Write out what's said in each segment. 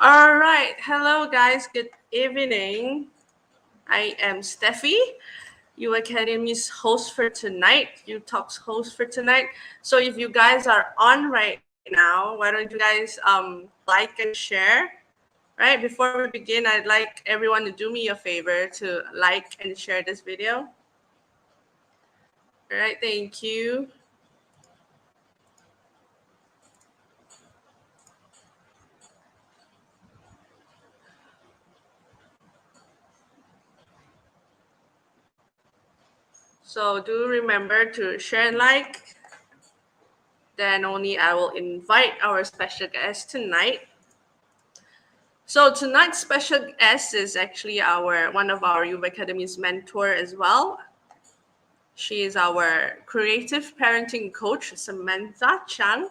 All right. Hello, guys. Good evening. I am Stephy, U Academy's host for tonight, UTALKS host for tonight. So if you guys are on right now, why don't you guys like and share? Right before we begin, I'd like everyone to do me a favor to like and share this video. All right, thank you. So do remember to share and like. Then only I will invite our special guest tonight. So tonight's special guest is actually one of our UV Academy's mentor as well. She is our creative parenting coach, Samantha Chiang.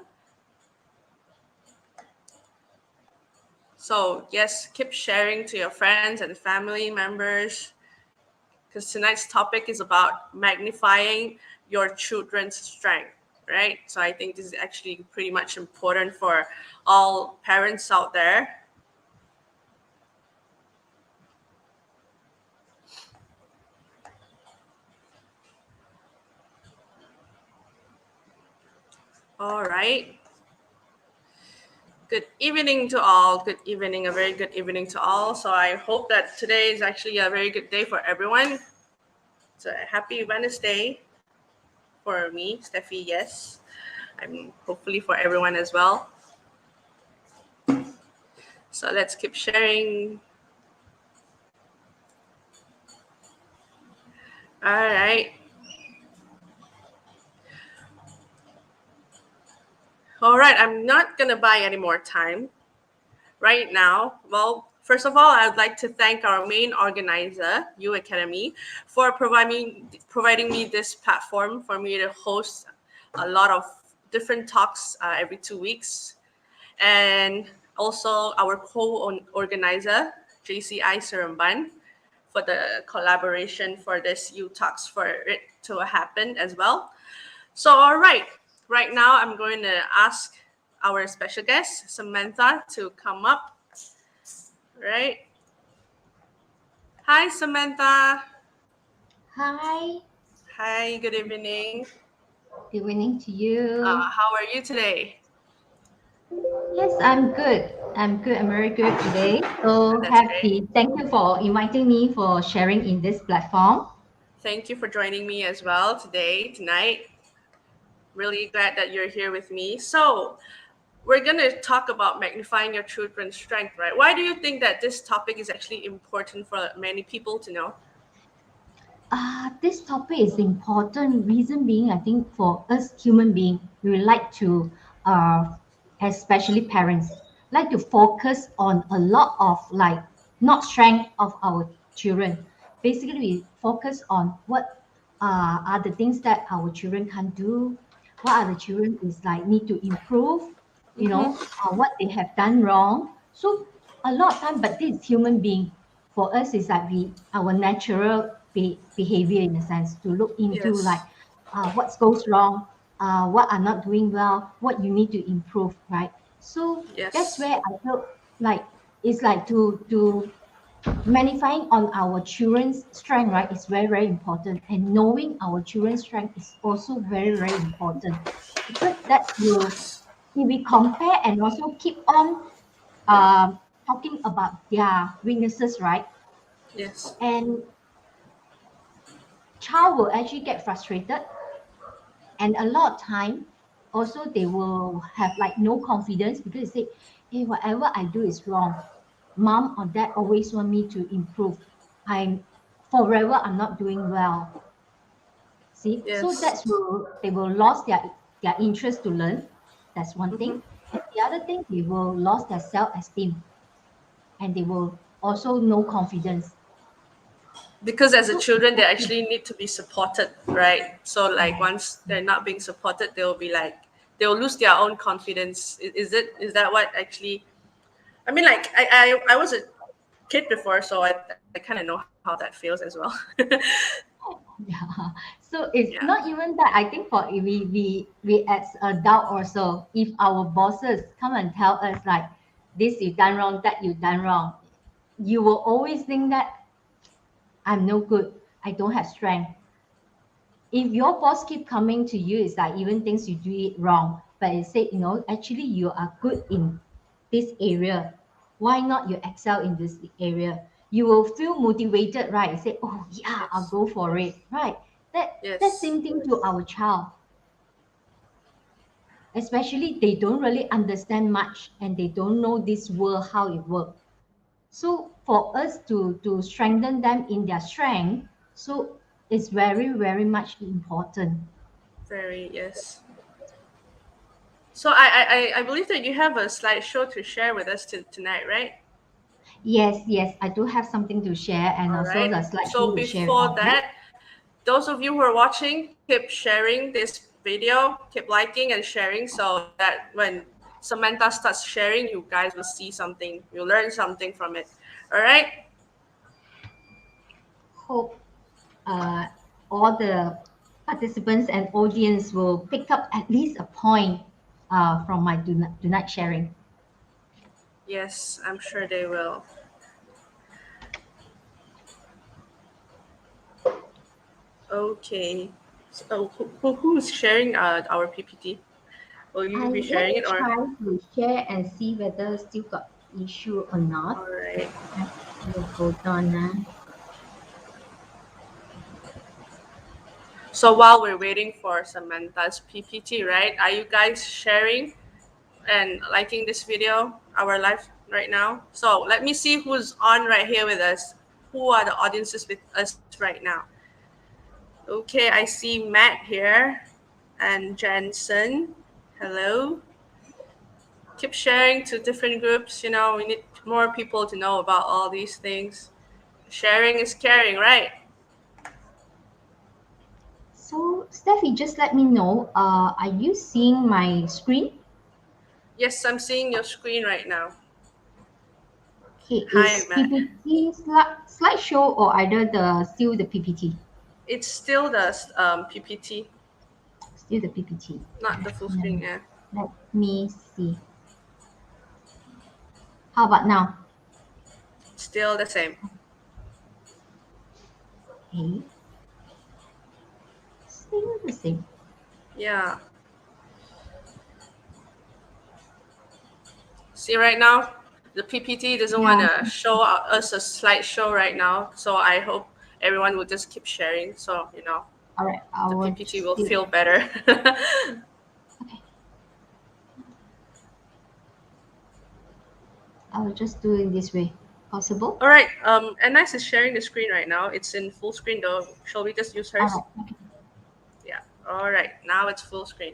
So yes, keep sharing to your friends and family members, because tonight's topic is about magnifying your children's strength, right? So I think this is actually pretty much important for all parents out there. All right. Good evening to all. Good evening, a very good evening to all. So I hope that today is actually a very good day for everyone. It's a happy Wednesday for me, Steffi, yes. I'm hopefully for everyone as well. So let's keep sharing. All right. All right, I'm not going to buy any more time right now. Well, first of all, I would like to thank our main organizer, U Academy, for providing me this platform for me to host a lot of different talks every 2 weeks. And also our co-organizer, JCI Seremban, for the collaboration for this U Talks for it to happen as well. So, all right now I'm going to ask our special guest, Samantha, to come up. Right. Hi, Samantha. Hi. Hi, good evening. Good evening to you. How are you today? Yes, I'm good. I'm good. I'm very good today. So That's great. happy. Thank you for inviting me for sharing in this platform. Thank you for joining me as well tonight. Really glad that you're here with me. So, we're going to talk about magnifying your children's strength, right? Why do you think that this topic is actually important for many people to know? This topic is important. Reason being, I think for us human beings, we like to, especially parents, like to focus on a lot of like not strength of our children. Basically, we focus on what are the things that our children can do, what are the children is like need to improve, Mm-hmm. what they have done wrong. So a lot of time, but this human being for us is like our natural behavior in a sense to look into like Yes. what goes wrong, what are not doing well, what you need to improve, right? So that's Yes. where I felt like it's like to magnifying on our children's strength, right, is very, very important. And knowing our children's strength is also very, very important because that will, if we compare and also keep on talking about their weaknesses, right? Yes. And child will actually get frustrated, and a lot of time also they will have like no confidence because they say, hey, whatever I do is wrong. Mom or dad always want me to improve. I'm forever I'm not doing well. See, so Yes. that's will they will lose their interest to learn. That's one Mm-hmm. thing. And the other thing, they will lose their self-esteem, and they will also no confidence. Because as a So children, they actually need to be supported, right? So like yes, once they're not being supported, they'll be like they'll lose their own confidence. Is that what actually? I mean, like I was a kid before, so I kind of know how that feels as well. yeah. So it's Yeah. not even that. I think for we as adult also, if our bosses come and tell us like, this you done wrong, that you done wrong, you will always think that I'm no good, I don't have strength. If your boss keep coming to you, it's like even things you do it wrong, but it said, actually you are good in this area. Why not you excel in this area? You will feel motivated, right? You say, oh yeah, I'll Yes. go for it, right? That Yes. same thing to our child. Especially they don't really understand much and they don't know this world how it works. So for us to strengthen them in their strength, so it's very, very much important. Very, yes. So I believe that you have a slideshow to share with us tonight, right? Yes, yes, I do have something to share, and All also right. the So slideshow will share it before on it. that, those of you who are watching, keep sharing this video, keep liking and sharing so that when Samantha starts sharing, you guys will see something, you'll learn something from it. All right. Hope all the participants and audience will pick up at least a point from my do not sharing. Yes, I'm sure they will. Okay. So who's sharing our PPT? Will you be Let sharing me it or? try to share and see whether still got issue or not. All right. Hold on. So while we're waiting for Samantha's PPT, right? Are you guys sharing and liking this video, our live right now? So let me see who's on right here with us. Who are the audiences with us right now? Okay, I see Matt here and Jensen. Hello. Keep sharing to different groups. We need more people to know about all these things. Sharing is caring, right? So, Steffi, just let me know. Are you seeing my screen? Yes, I'm seeing your screen right now. Okay, Hi, is Matt. PPT slideshow or either the still the PPT? It's still the PPT, Still the PPT. not the full screen. Yeah, Let me see. How about now? still the same. Okay, still the same. Yeah. See right now, the PPT doesn't want Yeah. to show us a slideshow right now. So I hope everyone will just keep sharing. So All right. I the will PPT will still. feel better. Okay. I will just do it this way. Possible? All right. And Nice is sharing the screen right now. It's in full screen though. Shall we just use All hers? right. Okay. Yeah. All right. Now it's full screen.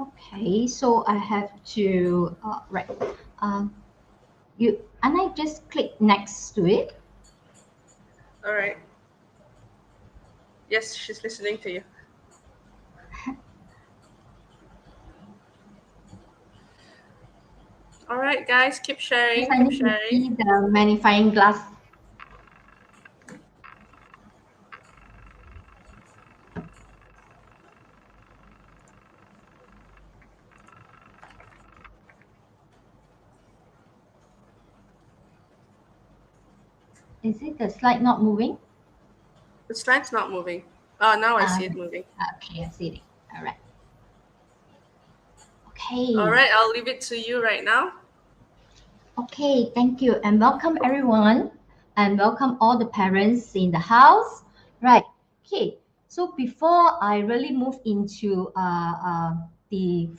Okay. So I have to. Right. Um. And I just click next to it. All right. Yes, she's listening to you. All right, guys, keep Yes, sharing. I Keep need to sharing. see the magnifying glass. Is it the slide not moving? The slide's not moving. Oh, now I Uh, see it moving. okay, I see it. All right. All Okay. right, I'll leave it to you right now. Okay, thank you. And welcome everyone. And welcome all the parents in the house. Right. Okay. So before I really move into the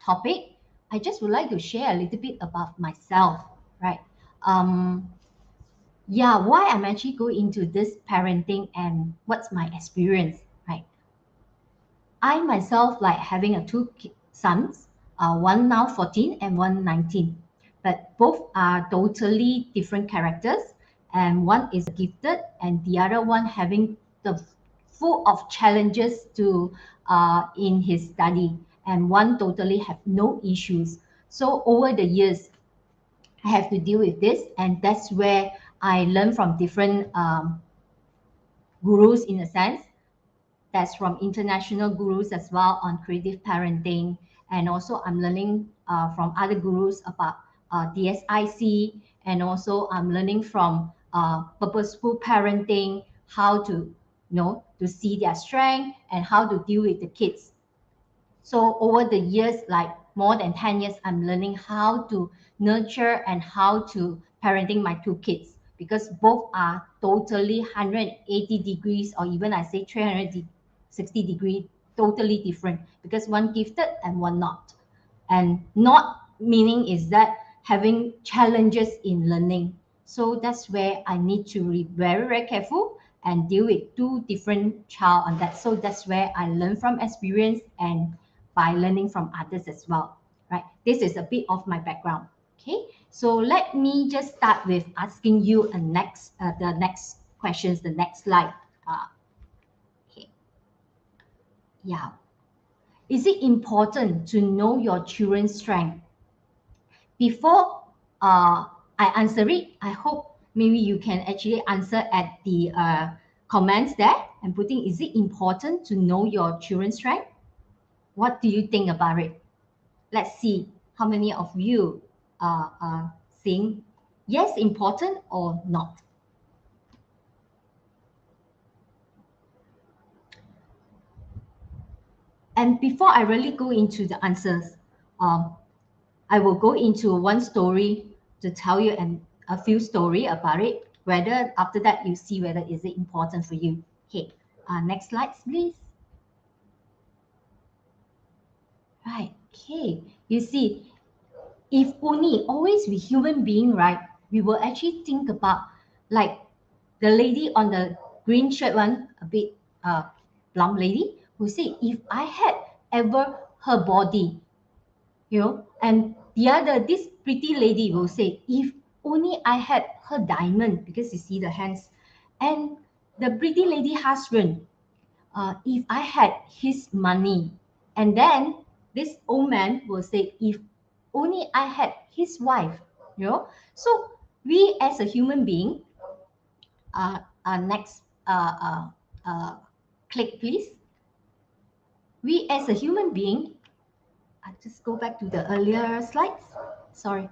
topic, I just would like to share a little bit about myself. Right. Um, yeah, why I'm actually going into this parenting and what's my experience. Right. I myself like having two sons, one now 14 and one 19. But both are totally different characters, and one is gifted, and the other one having the full of challenges to in his study, and one totally have no issues. So over the years, I have to deal with this, and that's where I learn from different gurus in a sense that's from international gurus as well on creative parenting and also I'm learning from other gurus about DSIC, and also I'm learning from purposeful parenting, how to to see their strength and how to deal with the kids. So over the years, like more than 10 years, I'm learning how to nurture and how to parenting my two kids, because both are totally 180 degrees, or even I say 360 degree, totally different, because one gifted and one not. And not meaning is that having challenges in learning. So that's where I need to be very, very careful and deal with two different child on that. So that's where I learn from experience and by learning from others as well, right? This is a bit of my background. Okay, so let me just start with asking you the next questions, the next slide. Okay, yeah. Is it important to know your children's strength? Before I answer it, I hope maybe you can actually answer at the comments there and putting, is it important to know your children's strength? What do you think about it? Let's see how many of you are saying yes, important or not. And before I really go into the answers, I will go into one story to tell you a few story about it. Whether after that you see whether is it important for you. Okay, next slide, please. Right. Okay. You see, if only always we human being, right? We will actually think about like the lady on the green shirt one, a bit plump lady, who say, if I had ever her body, and the other, this pretty lady will say, if only I had her diamond, because you see the hands. And the pretty lady husband, if I had his money. And then this old man will say, if only I had his wife. So we as a human being, next click please. We as a human being, I just go back to the earlier slides. Sorry.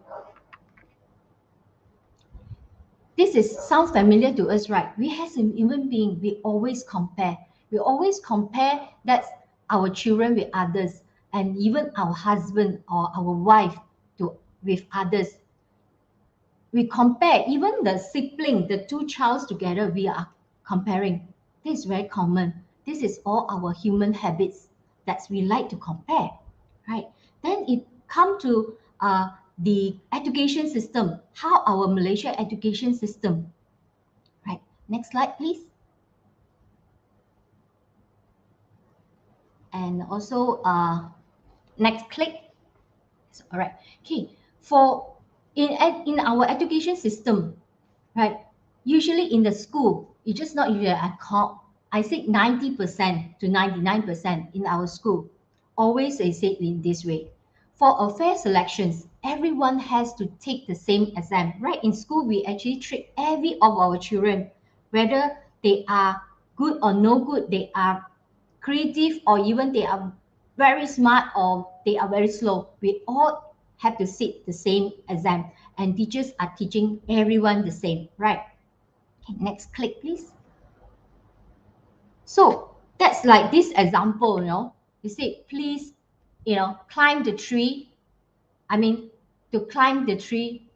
This is sounds familiar to us, right? We as a human being, we always compare. We always compare that our children with others, and even our husband or our wife with others. We compare even the sibling, the two childs together, we are comparing. This is very common. This is all our human habits that we like to compare, right? Then it come to the education system, how our Malaysia education system, right? Next slide, please. And also next click. All right. Okay. For in our education system, right? Usually in the school, it's just not usually. I think 90% to 99% in our school, always they say in this way. For a fair selections, everyone has to take the same exam. Right in school, we actually treat every of our children, whether they are good or no good, they are creative or even they are very smart or they are very slow. We all have to sit the same exam, and teachers are teaching everyone the same, right? Okay, next click, please. So that's like this example, you say, please, climb the tree. I mean, to climb the tree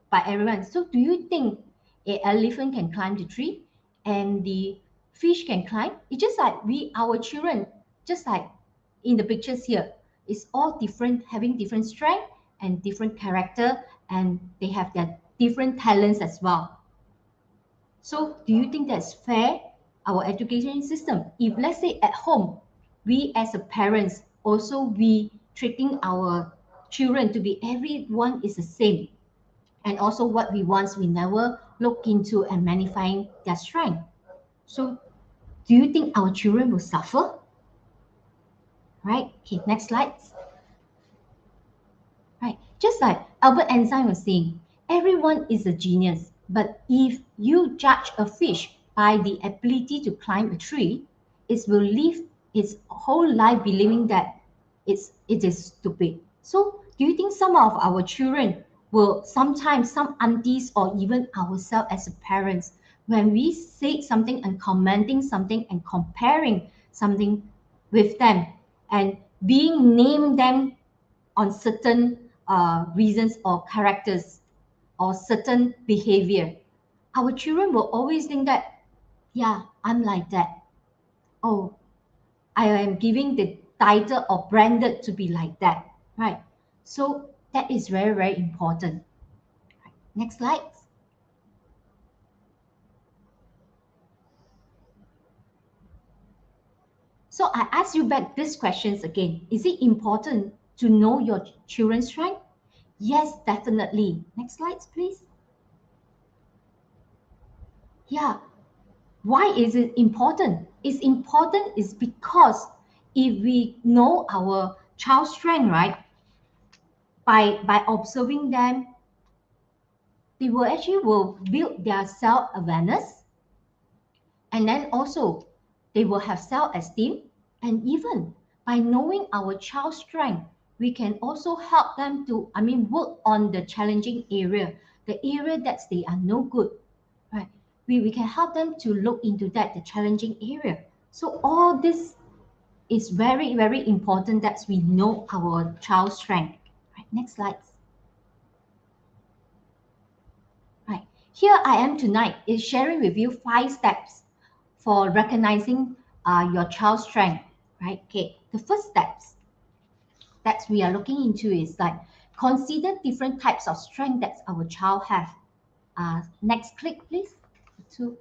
by everyone. So do you think an elephant can climb the tree and the fish can climb? It's just like our children, just like in the pictures here, it's all different, having different strength and different character, and they have their different talents as well. So do you think that's fair, our education system? If let's say at home, we as a parents also we treating our children to be everyone is the same, and also what we want, we never look into and magnifying their strength. So do you think our children will suffer? Right? Okay, next slide. Right. Just like Albert Einstein was saying, everyone is a genius, but if you judge a fish by the ability to climb a tree, it will live its whole life believing that it is stupid. So do you think some of our children will sometimes, some aunties or even ourselves as a parents, when we say something and commenting something and comparing something with them and being named them on certain reasons or characters or certain behavior, our children will always think that, yeah, I'm like that. Oh, I am giving the title or branded to be like that, right? So that is very, very important. Next slide. So I ask you back these questions again. Is it important to know your children's strength? Yes, definitely. Next slide, please. Yeah. Why is it important? It's important is because if we know our child's strength, right, by observing them, they will actually will build their self-awareness, and then also they will have self-esteem. And even by knowing our child's strength, we can also help them to, work on the challenging area, the area that they are no good, right? We can help them to look into that, the challenging area. So all this is very, very important that we know our child's strength. Right, next slide. Right. Here I am tonight is sharing with you 5 steps for recognizing your child's strength. Right. Okay. The first steps that we are looking into is like consider different types of strength that our child have. Next click, please. Two.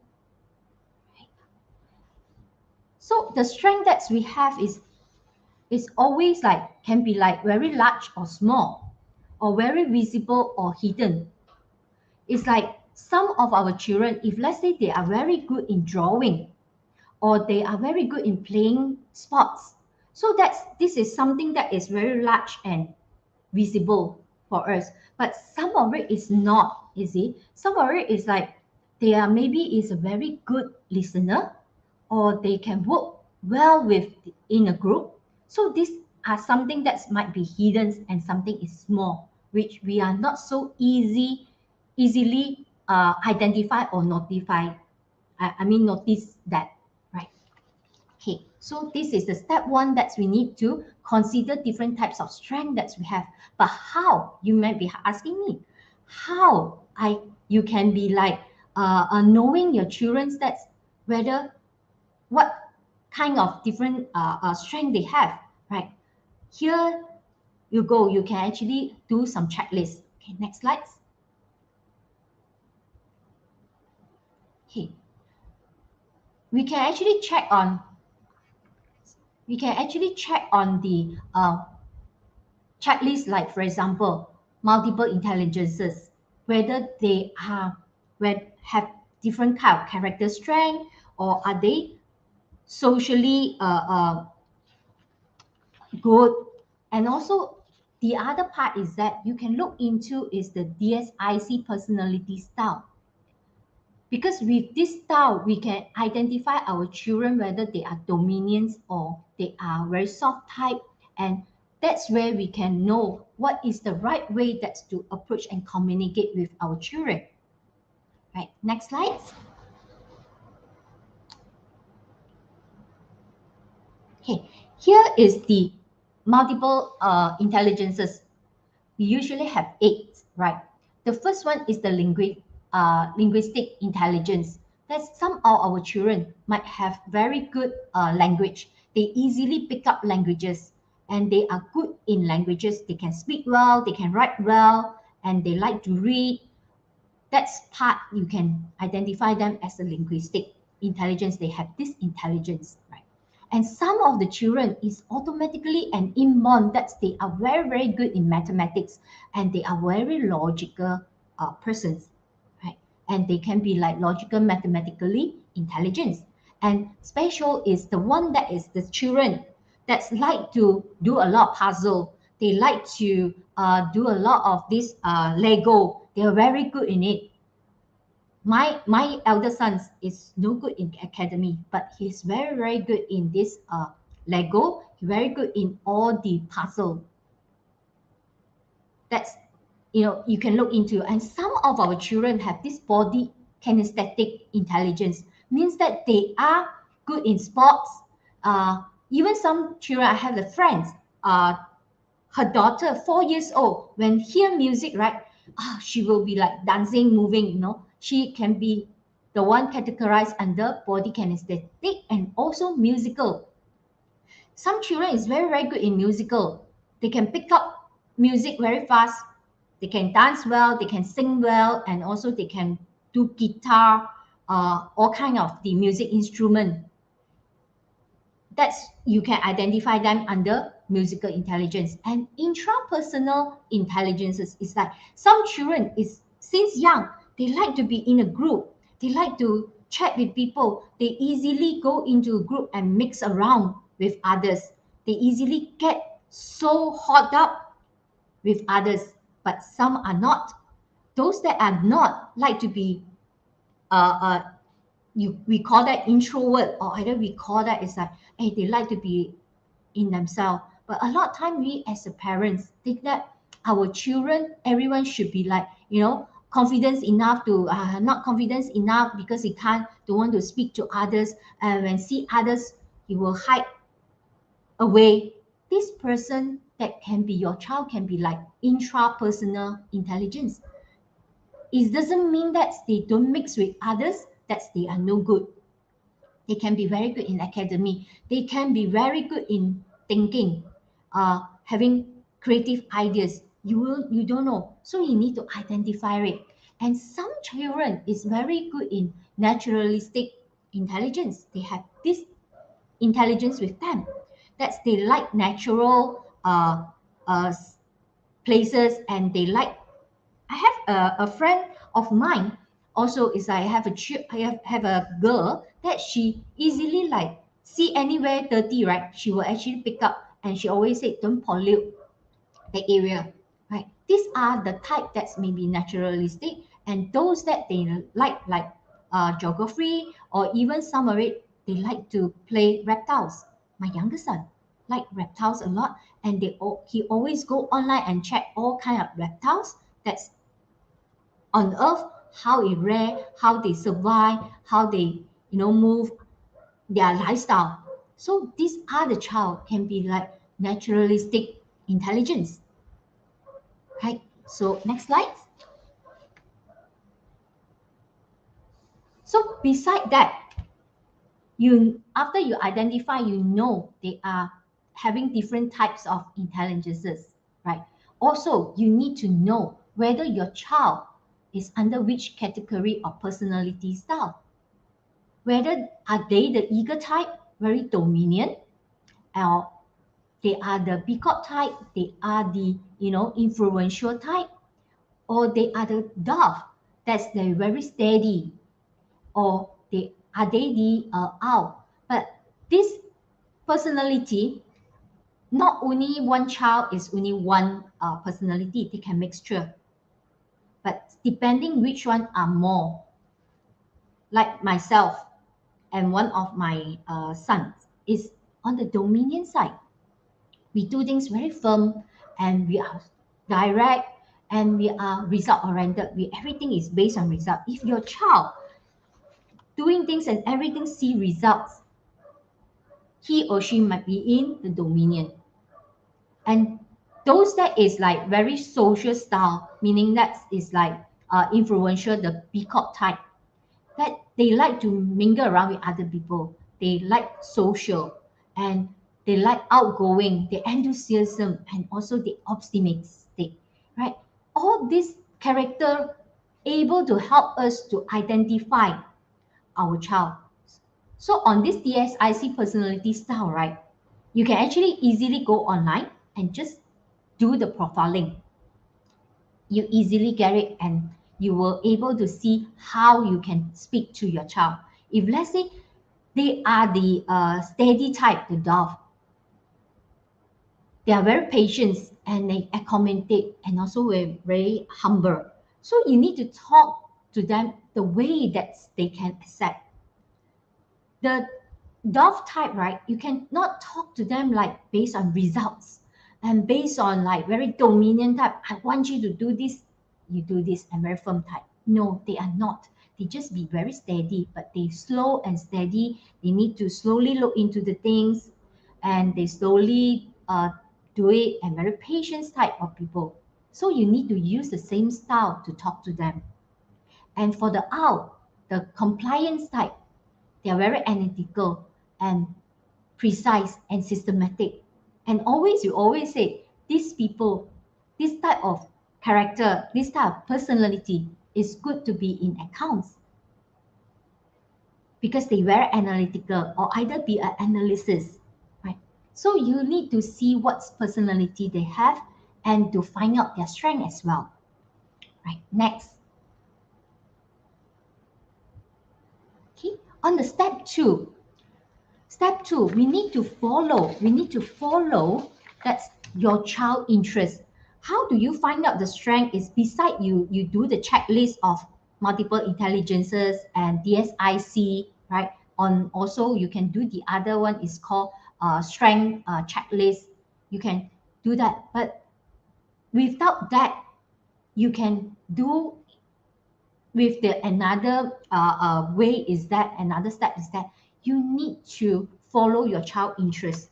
So the strength that we have is always like can be like very large or small, or very visible or hidden. It's like some of our children, if let's say they are very good in drawing or they are very good in playing sports, so this is something that is very large and visible for us. But some of it is not, you see. Some of it is like they are maybe is a very good listener, or they can work well with in a group. So these are something that might be hidden and something is small, which we are not so easily identify or notify. Notice that, right? Okay, so this is the step one that we need to consider different types of strength that we have. But how, you might be asking me, how you can be like knowing your children's that's whether what kind of different strength they have, right? Here you go, you can actually do some checklists. Okay, next slide. Okay, we can actually check on the checklist, like for example, multiple intelligences, whether they are have different kind of character strength, or are they socially good. And also the other part is that you can look into is the DSIC personality style, because with this style we can identify our children whether they are dominant or they are very soft type, and that's where we can know what is the right way that's to approach and communicate with our children. Right, next slide. Okay, here is the multiple intelligences. We usually have 8, right? The first one is the linguistic intelligence. That some of our children might have very good language. They easily pick up languages, and they are good in languages. They can speak well, they can write well, and they like to read. That's part you can identify them as a linguistic intelligence. They have this intelligence, right? And some of the children is automatically and inborn that they are very, very good in mathematics, and they are very logical persons, right? And they can be like logical, mathematically intelligence. And special is the one that is the children that's like to do a lot of puzzle. They like to do a lot of this Lego. They are very good in it. My elder son is no good in academy, but he's very, very good in this Lego, very good in all the puzzle. That's, you can look into. And some of our children have this body kinesthetic intelligence, means that they are good in sports. Even some children, I have the friends, her daughter, 4 years old, when hear music, right, she will be like dancing, moving, she can be the one categorized under body kinesthetic and also musical. Some children is very, very good in musical. They can pick up music very fast. They can dance well, they can sing well, and also they can do guitar, all kind of the music instrument. That's, you can identify them under musical intelligence. And intrapersonal intelligences is like some children is since young, they like to be in a group, they like to chat with people, they easily go into a group and mix around with others, they easily get so hot up with others. But some are not. Those that are not like to be, uh, we call that introvert, or either we call that is like, hey, they like to be in themselves. But a lot of time we as a parents think that our children, everyone should be like, confidence enough to, not confidence enough because he don't want to speak to others, and when see others he will hide away. This person that can be your child can be like intrapersonal intelligence. It doesn't mean that they don't mix with others, that they are no good. They can be very good in academy. They can be very good in thinking, having creative ideas. You don't know, so you need to identify it. And some children is very good in naturalistic intelligence. They have this intelligence with them. That's, they like natural places, and they like. I have a friend of mine also is, I have I have a girl that she easily like see anywhere dirty, right? She will actually pick up, and she always say don't pollute the area, right? These are the type that's maybe naturalistic, and those that they like geography, or even some of it they like to play reptiles. My younger son like reptiles a lot, and he always go online and check all kind of reptiles that's on earth, how it rare, how they survive, how they move, their lifestyle. So these are the child can be like naturalistic intelligence, right? So next slide. So beside that, you after you identify, they are having different types of intelligences, right? Also, you need to know whether your child is under which category of personality style. Whether are they the eager type, very dominant, or they are the peacock type, they are the influential type, or they are the dove, that's the very steady, or they the owl. But this personality, not only one child is only one personality, they can mixture, but depending which one are more. Like myself and one of my sons is on the dominion side. We do things very firm, and we are direct, and we are result oriented. Everything is based on result. If your child doing things and everything see results, he or she might be in the dominion. And those that is like very social style, meaning that is like influential, the peacock type, that they like to mingle around with other people. They like social, and they like outgoing, the enthusiasm, and also the optimistic, right? All this character able to help us to identify our child. So on this DSIC personality style, right, you can actually easily go online and just do the profiling. You easily get it, and you will able to see how you can speak to your child. If let's say they are the steady type, the dove, they are very patient, and they accommodate, and also very, very humble. So you need to talk to them the way that they can accept. The dove type, right? You cannot talk to them like based on results and based on like very dominant type. I want you to do this, you do this, and very firm type. No, they are not. They just be very steady, but they slow and steady. They need to slowly look into the things, and they slowly do it. And very patient type of people. So you need to use the same style to talk to them. And for the owl, the compliance type, they are very analytical and precise and systematic. And always, you always say, these people, this type of character, this type of personality is good to be in accounts because they very analytical or either be an analysis, right? So you need to see what personality they have and to find out their strength as well, right? Next. Okay, on the step two, we need to follow that's your child interest. How do you find out the strength is beside you do the checklist of multiple intelligences and DSIC, right? On also you can do the other one is called strength checklist. You can do that, but without that, you can do with the another way is that another step is that you need to follow your child interest.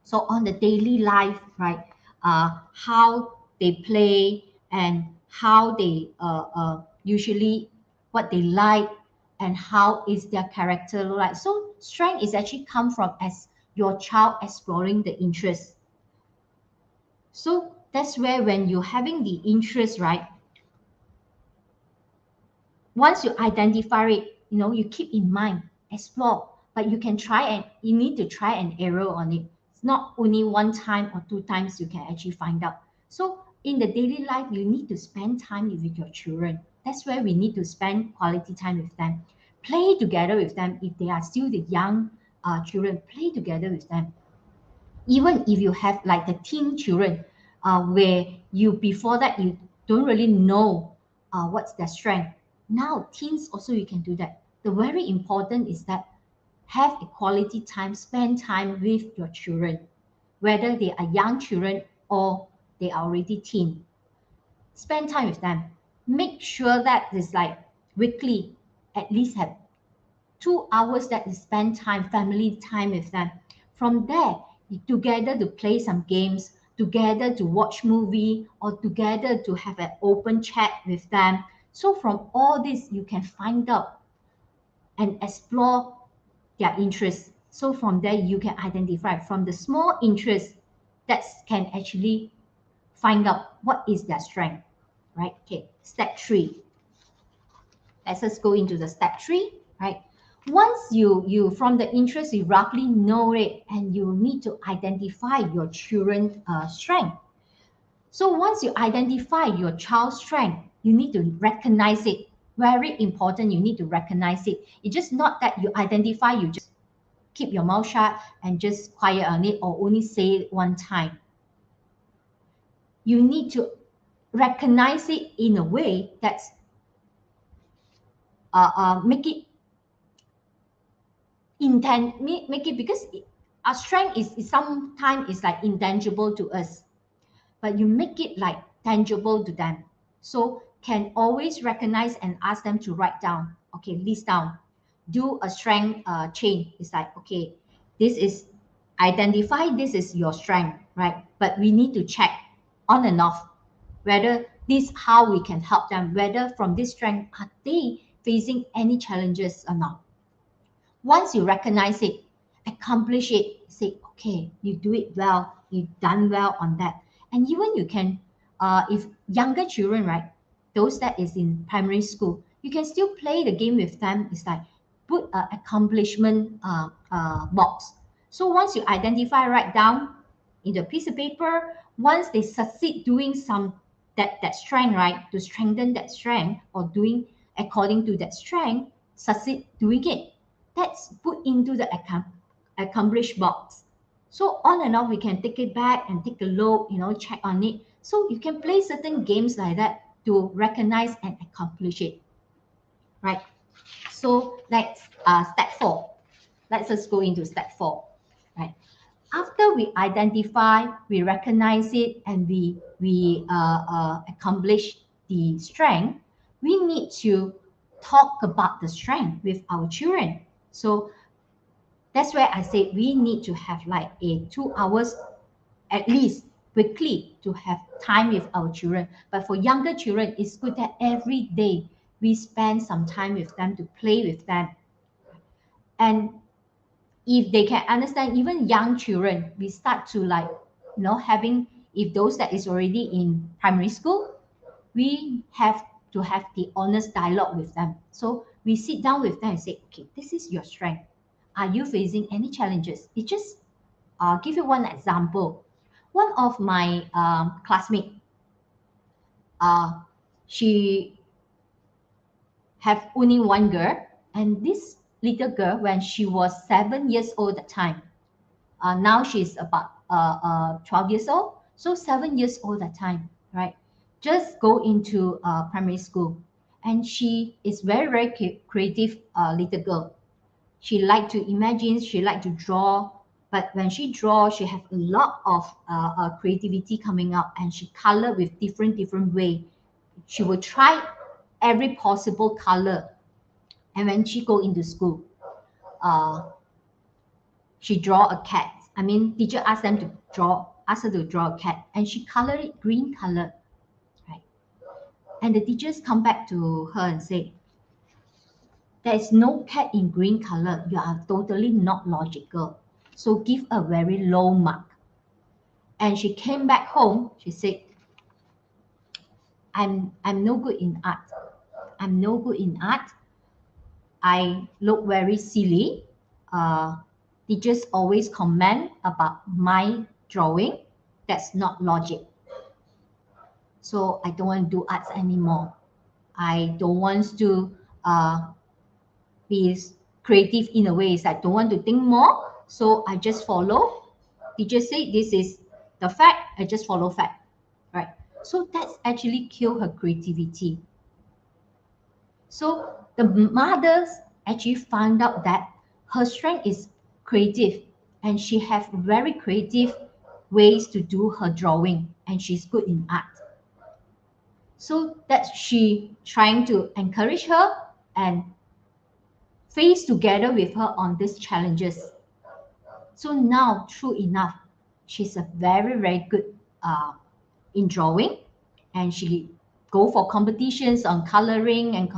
So on the daily life, right, how they play and how they usually what they like and how is their character like. So strength is actually come from as your child exploring the interest. So that's where when you're having the interest, right, once you identify it, you keep in mind, explore, but you can try and you need to try and error on it. It's not only one time or two times you can actually find out. So in the daily life, you need to spend time with your children. That's where we need to spend quality time with them. Play together with them. If they are still the young children, play together with them. Even if you have like the teen children, where you before that you don't really know what's their strength. Now teens also you can do that. The very important is that have a quality time, spend time with your children, whether they are young children or they are already teen. Spend time with them. Make sure that it's like weekly, at least have 2 hours that you spend time, family time with them. From there, you together to play some games, together to watch movie, or together to have an open chat with them. So from all this, you can find out and explore their interests. So from there, you can identify from the small interests that can actually find out what is their strength, right? Okay, step three. Let's just go into the step three, right? Once you from the interest you roughly know it and you need to identify your children's strength. So once you identify your child's strength, you need to recognize it. Very important, you need to recognize it. It's just not that you identify, you just keep your mouth shut and just quiet on it or only say it one time. You need to recognize it in a way that's make it make it because our strength is sometimes is like intangible to us, but you make it like tangible to them. So can always recognize and ask them to write down, okay, list down, do a strength chain. It's like, okay, this is identify, this is your strength, right? But we need to check on and off whether this how we can help them, whether from this strength are they facing any challenges or not. Once you recognize it, accomplish it, say, okay, you do it well, you done well on that. And even you can, if younger children, right, those that is in primary school, you can still play the game with them. It's like put an accomplishment box. So once you identify, write down in the piece of paper, once they succeed doing some that strength, right, to strengthen that strength or doing according to that strength, succeed doing it, that's put into the accomplished box. So on and on, we can take it back and take a look, check on it. So you can play certain games like that to recognize and accomplish it, right? So that's step four. Let's just go into step 4, right? After we identify, we recognize it, and we accomplish the strength, we need to talk about the strength with our children. So that's where I say we need to have like a 2 hours at least weekly to have time with our children. But for younger children, it's good that every day we spend some time with them to play with them. And if they can understand, even young children, we start to like, having, if those that is already in primary school, we have to have the honest dialogue with them. So we sit down with them and say, okay, this is your strength. Are you facing any challenges? It just give you one example. One of my classmates, she have only one girl, and this little girl, when she was 7 years old at the time, now she's about 12 years old, so 7 years old at the time, right? Just go into primary school, and she is very, very creative little girl. She like to imagine, she like to draw, but when she draw, she have a lot of creativity coming up, and she color with different way. She will try every possible color, and when she go into school, uh, she draw a cat. I mean, teacher ask her to draw a cat, and she color it green color, right? And the teachers come back to her and say, there is no cat in green color. You are totally not logical. So give a very low mark. And she came back home. She said, I'm no good in art. I'm no good in art. I look very silly. Uh, Teachers always comment about my drawing. That's not logic. So I don't want to do arts anymore. I don't want to be creative in a way. Is I don't want to think more. So I just follow. Teacher say this is the fact. I just follow fact, right? So that's actually kill her creativity. So the mothers actually found out that her strength is creative, and she have very creative ways to do her drawing, and she's good in art. So that she trying to encourage her and face together with her on these challenges. So now, true enough, she's a very, very good in drawing, and she go for competitions on coloring, and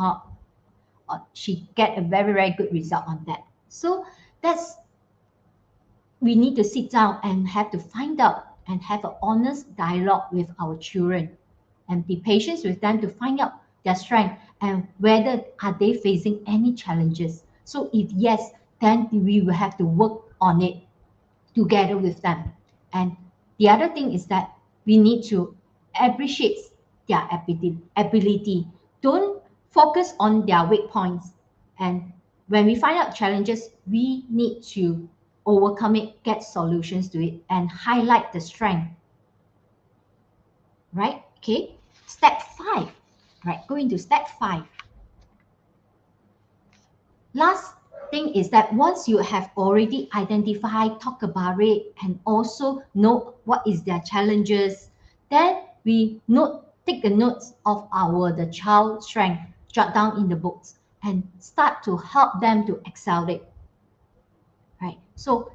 she get a very, very good result on that. So that's, we need to sit down and have to find out and have an honest dialogue with our children, and be patient with them to find out their strength and whether are they facing any challenges. So if yes, then we will have to work on it together with them. And the other thing is that we need to appreciate their ability. Don't focus on their weak points. And when we find out challenges, we need to overcome it, get solutions to it, and highlight the strength. Right? Okay. Step 5. Right. Going to step 5. Last thing is that once you have already identified, talk about it, and also know what is their challenges, then we take the notes of the child strength, jot down in the books, and start to help them to excel it. Right. So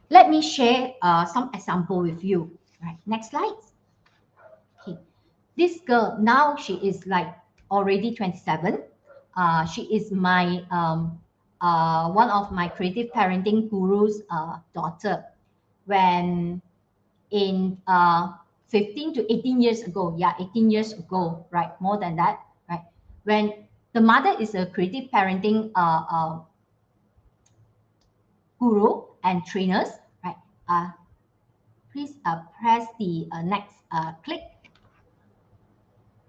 let me share some example with you. Right. Next slide. Okay. This girl now, she is like already 27. She is my one of my creative parenting guru's daughter. When in 15 to 18 years ago, 18 years ago, right, more than that, right, when the mother is a creative parenting guru and trainers, right, please press the next click.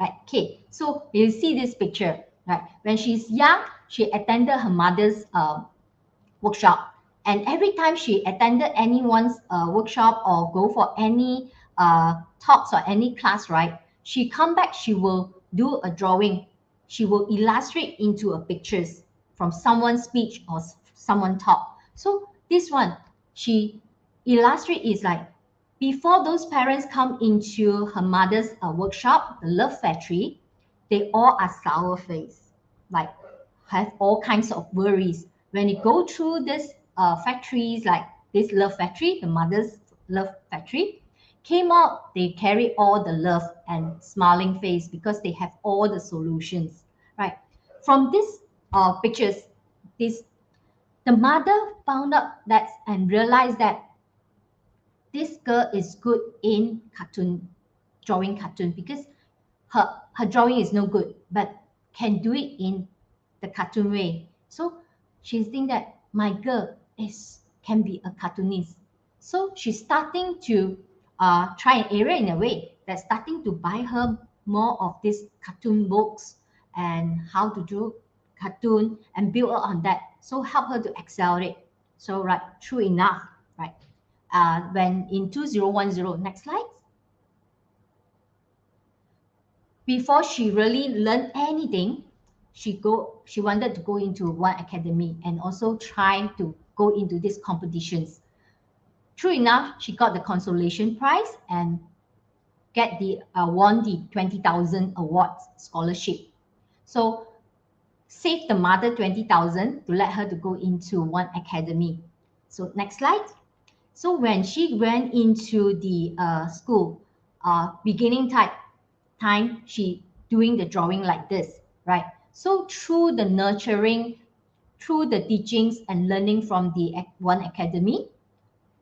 Right. Okay. So you see this picture, right? When she's young, she attended her mother's workshop, and every time she attended anyone's workshop or go for any talks or any class, right? She come back, she will do a drawing. She will illustrate into a pictures from someone's speech or someone talk. So this one, she illustrate is like before those parents come into her mother's workshop, the love factory, they all are sour face, like have all kinds of worries. When you go through this factories, like this love factory, the mother's love factory, came out, they carry all the love and smiling face because they have all the solutions, right? From this pictures, this the mother found out that and realized that this girl is good in cartoon, drawing cartoon, because her drawing is no good, but can do it in the cartoon way. So she's thinking that my girl is can be a cartoonist. So she's starting to try an area in a way that's starting to buy her more of these cartoon books and how to do cartoon and build on that. So help her to accelerate. So right, true enough, right? When in 2010, next slide. Before she really learned anything, she wanted to go into one academy and also try to go into these competitions. True enough, she got the consolation prize and get the won the 20,000 awards scholarship. So save the mother 20,000 to let her to go into one academy. So next slide. So when she went into the school, beginning time, she doing the drawing like this, right? So through the nurturing, through the teachings and learning from the one academy,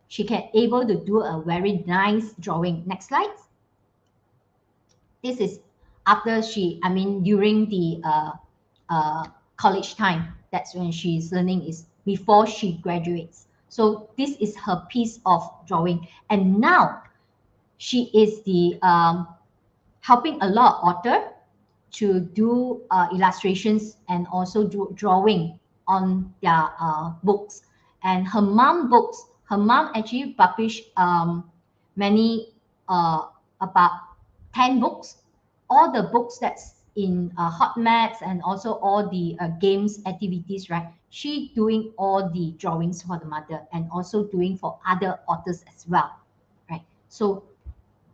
she can able to do a very nice drawing. Next slide. This is after during the college time. That's when she's learning, is before she graduates. So this is her piece of drawing. And now she is the helping a lot of author to do illustrations and also do drawing on their books. And her mom actually published many about 10 books, all the books that's in hot mats and also all the games activities, right? She doing all the drawings for the mother and also doing for other authors as well, right? So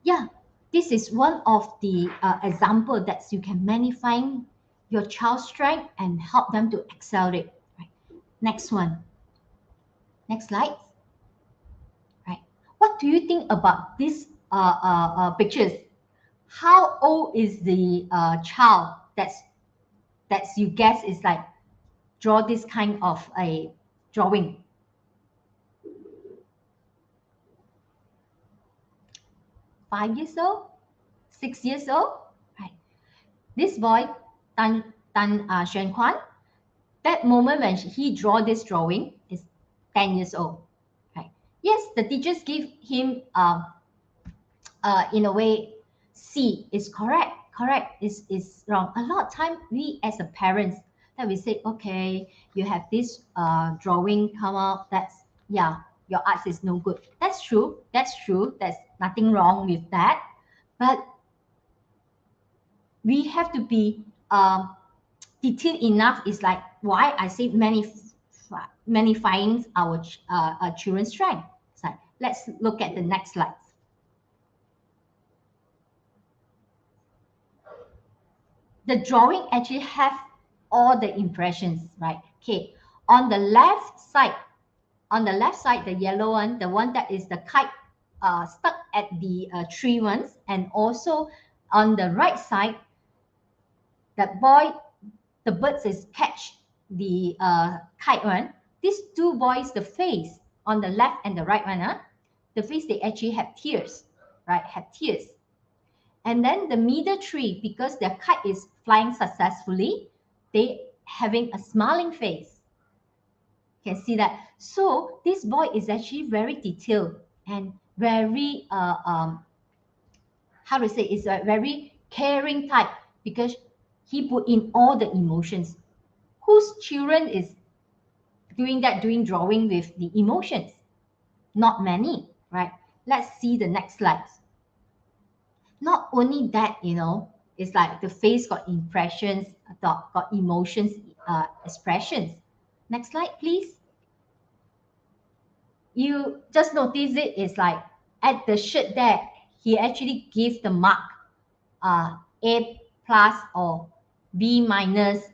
yeah, this is one of the example that you can magnify your child's strength and help them to accelerate, right? Next one. Next slide. Right. What do you think about these pictures? How old is the child that's you guess is like draw this kind of a drawing? 5 years old, 6 years old, right? This boy, Tan Xuan Kwan, that moment when he draw this drawing is 10 years old, right? Yes, the teachers give him in a way, C is correct is wrong. A lot of time we as a parents that we say, okay, you have this drawing come out, that's yeah, your arts is no good. That's true, there's nothing wrong with that, but we have to be detailed enough. Is like why I say magnifying our children's strength. So let's look at the next slide. The drawing actually have all the impressions, right? Okay, on the left side, the yellow one, the one that is the kite stuck at the tree ones, and also on the right side, that boy, the birds is catch the kite one. These two boys, the face on the left and the right one, the face they actually have tears, right? Have tears. And then the middle tree, because their kite is flying successfully, they having a smiling face. You can see that. So this boy is actually very detailed and very how to say, is a very caring type, because he put in all the emotions. Whose children is doing that, doing drawing with the emotions? Not many, right? Let's see the next slide. Not only that, it's like the face got impressions, got emotions, expressions. Next slide, please. you just notice it's like at the shirt there, he actually gives the mark A plus or B minus,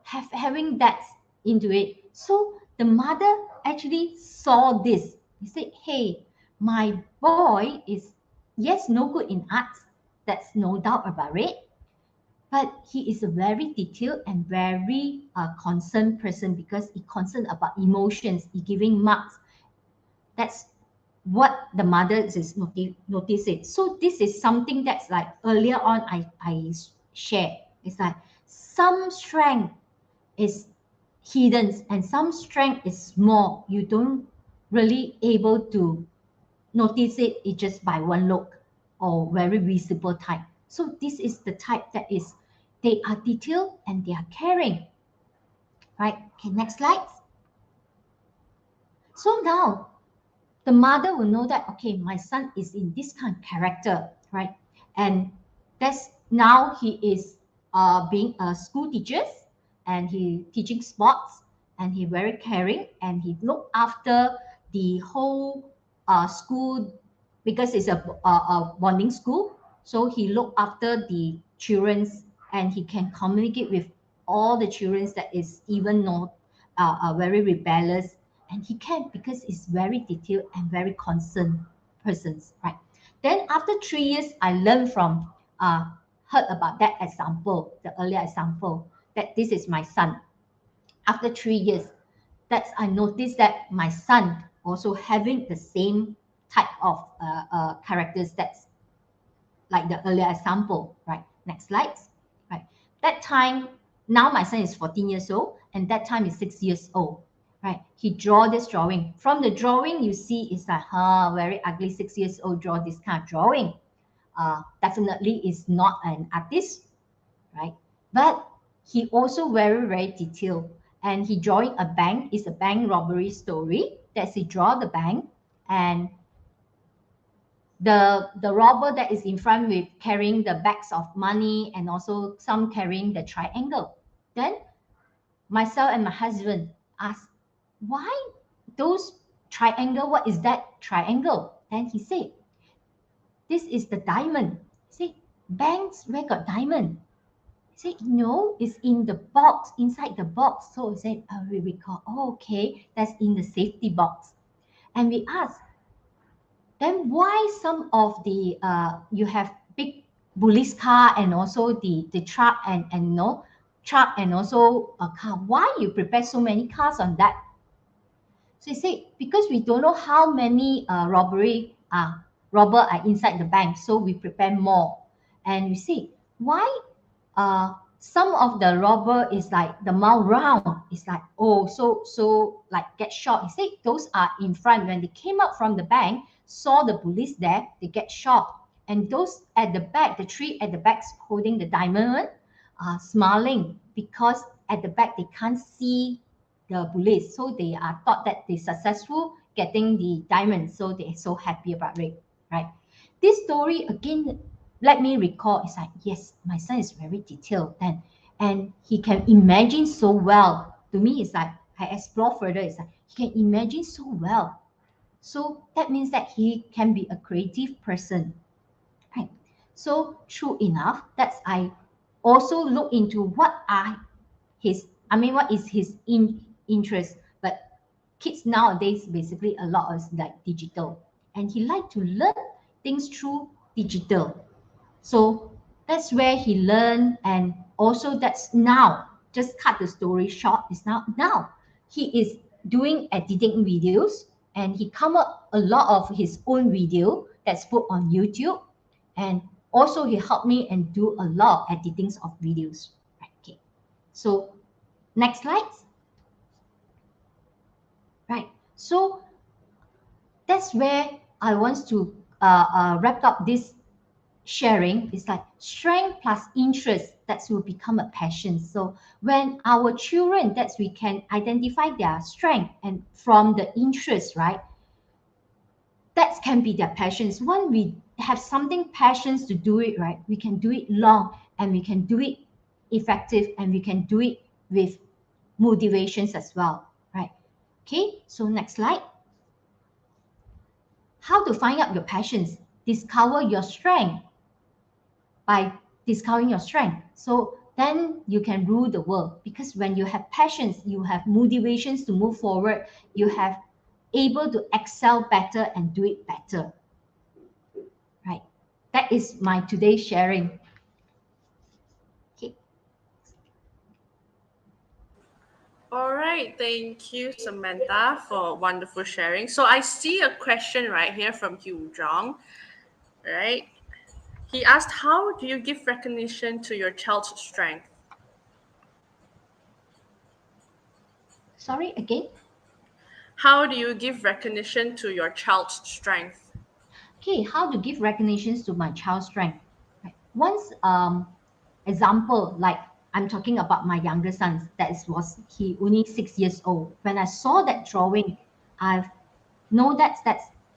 having that into it. So the mother actually saw this. He said, hey, my boy is, yes, no good in arts. That's no doubt about it. But he is a very detailed and very concerned person because he concerned about emotions, he giving marks. That's what the mother is noticing. So this is something that's like earlier on I shared. It's like some strength is hidden and some strength is small. You don't really able to notice it just by one look or very visible type. So this is the type that is they are detailed and they are caring. Right? Okay, next slide. So now the mother will know that, okay, my son is in this kind of character, right? And that's now he is being a school teacher and he teaching sports and he very caring and he look after the whole school because it's a bonding school. So he look after the children's and he can communicate with all the children that is even not very rebellious, and he can because he's very detailed and very concerned persons, right? Then after 3 years, I learned from heard about that example, the earlier example, that this is my son. After 3 years, that I noticed that my son also having the same type of characters that's like the earlier example, right? Next slide, right? That time, now my son is 14 years old, and that time is 6 years old, right? He draw this drawing. From the drawing, you see it's like, very ugly 6 years old draw this kind of drawing. Definitely is not an artist, right? But he also very, very detailed. And he drawing a bank, is a bank robbery story. That's he draw the bank and the robber that is in front with carrying the bags of money and also some carrying the triangle. Then myself and my husband asked, why those triangle? What is that triangle? Then he said, this is the diamond. He said, banks where got diamond? He said, no, it's in the box, inside the box. So we said, we recall, okay, that's in the safety box. And we asked, then why some of the you have big police car and also the truck and no truck and also a car, why you prepare so many cars on that? So he said because we don't know how many robber are inside the bank, so we prepare more. And you see why some of the robber is like the mouth round. It's like, oh, so like get shot. He said those are in front. When they came out from the bank, saw the police there, they get shot. And those at the back, the three at the back holding the diamond are smiling because at the back they can't see the police. So they are thought that they successful getting the diamond. So they're so happy about it, right? This story again let me recall, it's like, yes, my son is very detailed and he can imagine so well. To me, it's like I explore further, it's like he can imagine so well. So that means that he can be a creative person. Right. So true enough, that's I also look into what is his interest. But kids nowadays basically a lot of like digital, and he like to learn things through digital. So that's where he learned, and also that's now, just cut the story short, is now he is doing editing videos, and he come up a lot of his own video that's put on YouTube, and also he helped me and do a lot of editings of videos. Okay, so next slide. Right, so that's where I want to wrap up this sharing. Is like strength plus interest that will become a passion. So when our children, that we can identify their strength and from the interest, right, that can be their passions. When we have something passions to do it, right, we can do it long and we can do it effective and we can do it with motivations as well, right? Okay, so next slide. How to find out your passions? Discover your strength by discovering your strength. So then you can rule the world, because when you have passions, you have motivations to move forward, you have able to excel better and do it better. Right? That is my today's sharing. Okay. All right, thank you, Samantha, for wonderful sharing. So I see a question right here from Hugh Jong, right? He asked, how do you give recognition to your child's strength? Sorry again. How do you give recognition to your child's strength? Okay, how to give recognitions to my child's strength. Right. Once example, like I'm talking about my younger son, was he only 6 years old. When I saw that drawing, I've know that's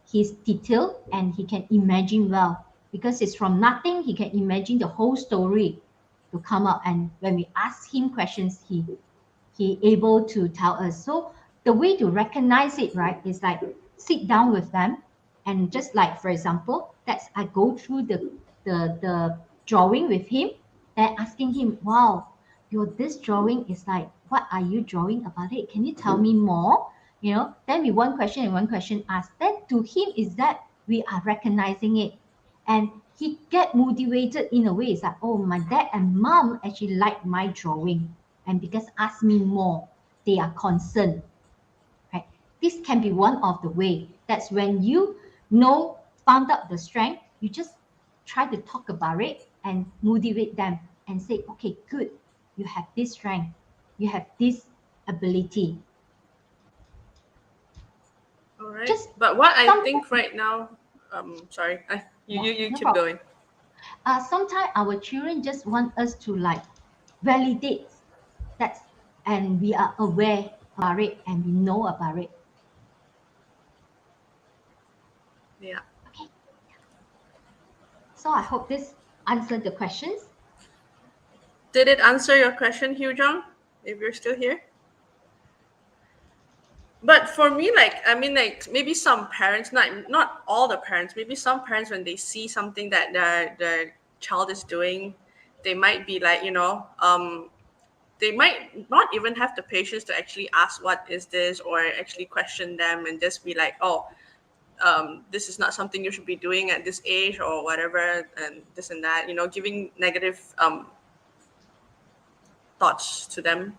he's detailed and he can imagine well, because it's from nothing he can imagine the whole story to come up. And when we ask him questions, he able to tell us. So the way to recognize it, right, is like sit down with them, and just like for example, that's I go through the drawing with him, then asking him, wow, your this drawing is like, what are you drawing about it? Can you tell me more? Then we one question and one question asked. Then to him is that we are recognizing it, and he get motivated in a way. It's like, oh, my dad and mom actually like my drawing, and because ask me more, they are concerned. Right? This can be one of the way. That's when you found out the strength, you just try to talk about it and motivate them and say, okay, good, you have this strength, you have this ability. All right. Just But what I sometimes, think right now, sorry, yeah, you no keep problem. going. Sometimes our children just want us to like validate that, and we are aware about it and we know about it. Yeah. Okay, so I hope this answered the questions. Did it answer your question, Hugh Jong? If you're still here? But for me, like, I mean, like, maybe some parents, not all the parents, maybe some parents, when they see something that the child is doing, they might be like, they might not even have the patience to actually ask what is this, or actually question them, and just be like, oh, this is not something you should be doing at this age or whatever, and this and that, giving negative thoughts to them.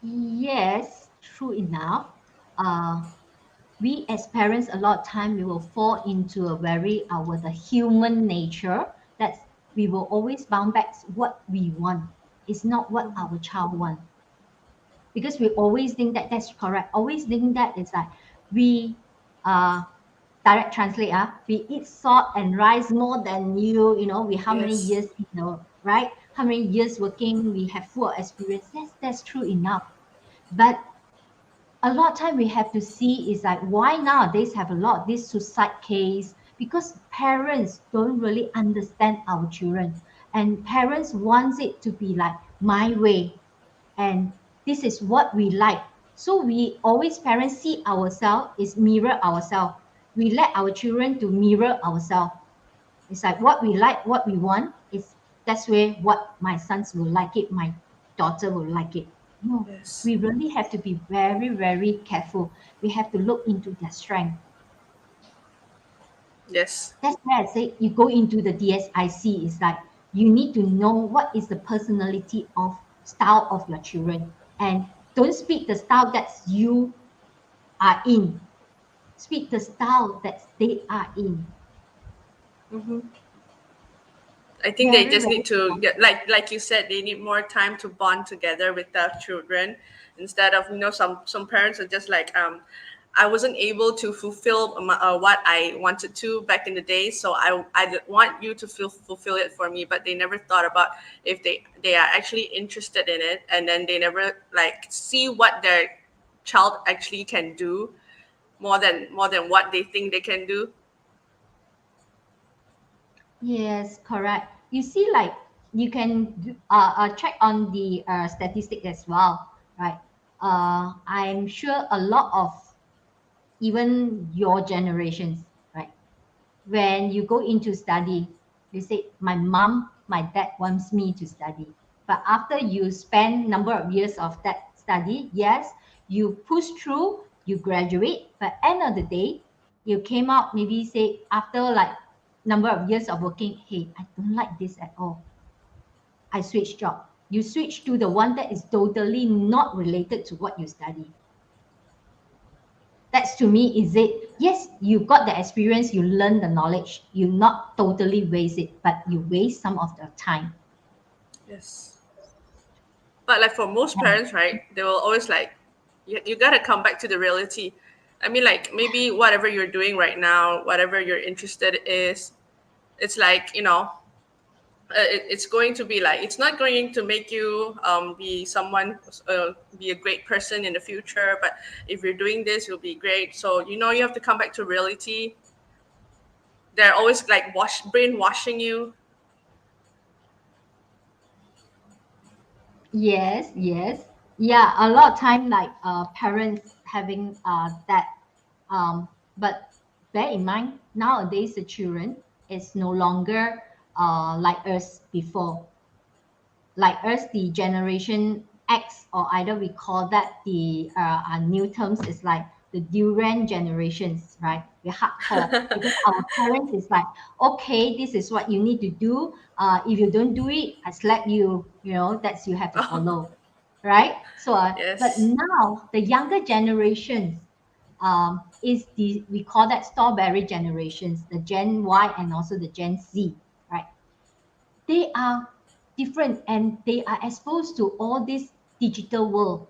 Yes, true enough. Uh, we as parents, a lot of time we will fall into a very our the human nature, that we will always bound back what we want. It's not what our child want, because we always think that that's correct. Always think that it's like we uh direct translate, we eat salt and rice more than you. We how many Yes. years, right? How many years working, we have full experience. That's true enough. But a lot of time we have to see is like why nowadays have a lot of this suicide case, because parents don't really understand our children, and parents wants it to be like my way, and this is what we like. So we always parents see ourselves is mirror ourselves. We let our children to mirror ourselves. It's like what we like, what we want is that's where what my sons will like it, my daughter will like it. No, Yes. we really have to be very, very careful. We have to look into their strength. Yes. That's why I say you go into the DSIC. Is like you need to know what is the personality of style of your children, and don't speak the style that you are in. Speak the style that they are in. Mm-hmm. I think they Very, just very need to important. get, like you said, they need more time to bond together with their children, instead of, some parents are just like, I wasn't able to fulfill what I wanted to back in the day, so I want you to fulfill it for me. But they never thought about if they are actually interested in it, and then they never like see what their child actually can do, more than what they think they can do. Yes, correct. You see, like you can check on the statistic as well, right? I'm sure a lot of even your generations, right? When you go into study, you say, my mom, my dad wants me to study. But after you spend number of years of that study, yes, you push through, you graduate, but end of the day, you came out maybe say after like number of years of working, hey, I don't like this at all. I switch job. You switch to the one that is totally not related to what you study. That's to me is it, yes, you got the experience, you learn the knowledge, you not totally waste it, but you waste some of the time. Yes. But like for most Yeah. parents, right, they will always like, you gotta come back to the reality. I mean, like maybe whatever you're doing right now, whatever you're interested is, it's like, it's going to be like, it's not going to make you be someone, be a great person in the future. But if you're doing this, you'll be great. So you have to come back to reality. They're always like brainwashing you. Yes, yes. Yeah, a lot of time like parents having that but bear in mind nowadays the children is no longer like us before. Like us, the generation X, or either we call that the new terms is like the durian generations, right? We're hardcore because our parents is like, okay, this is what you need to do. If you don't do it, I slap you. You know, that's you have to follow, right? So, but Yes. now the younger generations is the we call that strawberry generations, the Gen Y and also the Gen Z, right? They are different and they are exposed to all this digital world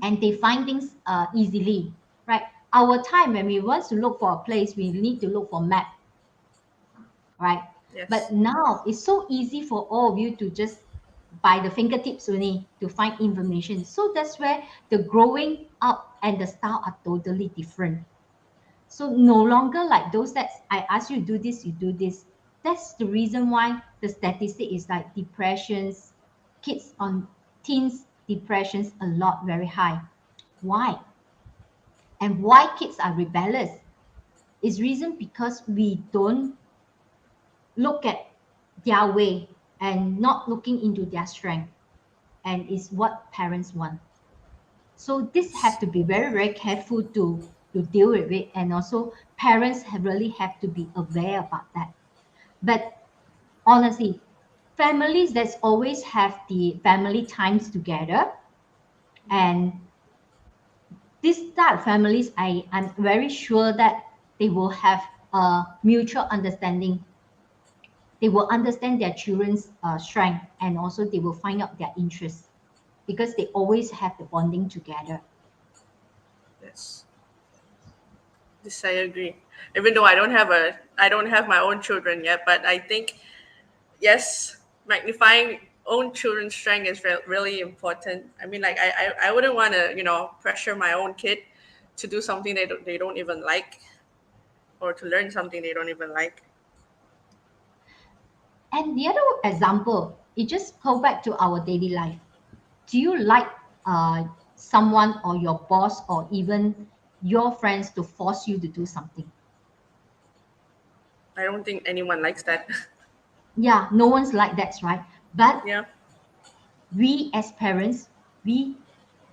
and they find things easily, right? Our time when we want to look for a place, we need to look for map, right? But Yes. now it's so easy for all of you to just by the fingertips only to find information. So that's where the growing up and the style are totally different. So no longer like those that I ask you to do this, you do this. That's the reason why the statistic is like depressions, kids on teens depressions a lot very high. Why? And why kids are rebellious? Is reason because we don't look at their way and not looking into their strength and is what parents want. So this have to be very, very careful to deal with it. And also parents have really have to be aware about that. But honestly, families that's always have the family times together. And this type of families, I'm very sure that they will have a mutual understanding. They will understand their children's strength and also they will find out their interests because they always have the bonding together. Yes. This I agree. Even though I don't have my own children yet, but I think yes, magnifying own children's strength is really important. I mean, like I wouldn't want to pressure my own kid to do something they don't even like, or to learn something they don't even like. And the other example, it just go back to our daily life. Do you like someone or your boss or even your friends to force you to do something? I don't think anyone likes that. Yeah, no one's like that's right. But Yeah. we as parents, we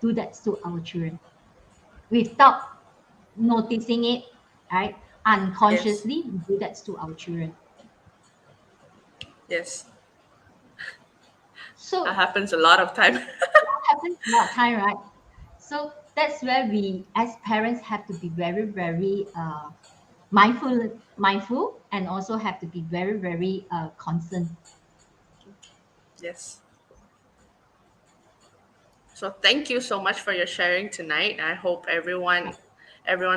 do that to our children without noticing it, right? Yes. Unconsciously, we do that to our children. Yes. That So happens a lot of time. that happens a lot of time, right? So that's where we as parents have to be very, very mindful and also have to be very, very concerned. Yes. So thank you so much for your sharing tonight. I hope everyone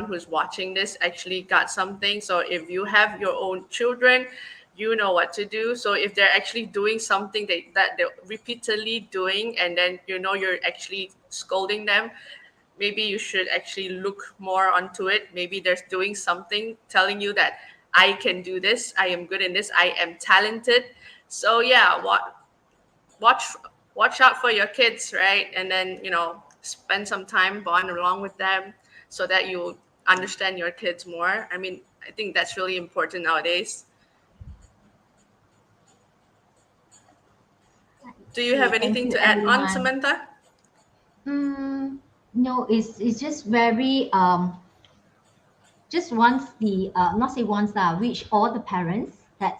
who's watching this actually got something. So if you have your own children, you know what to do. So if they're actually doing something that they're repeatedly doing, and then you're actually scolding them, maybe you should actually look more onto it. Maybe there's doing something telling you that I can do this, I am good in this, I am talented. So yeah, watch watch out for your kids, right? And then spend some time bond along with them, so that you understand your kids more. I mean, I think that's really important nowadays. Do you have Okay, thank anything you, to add on, everyone. Samantha? No, it's just very just wants the not say wants wish all the parents that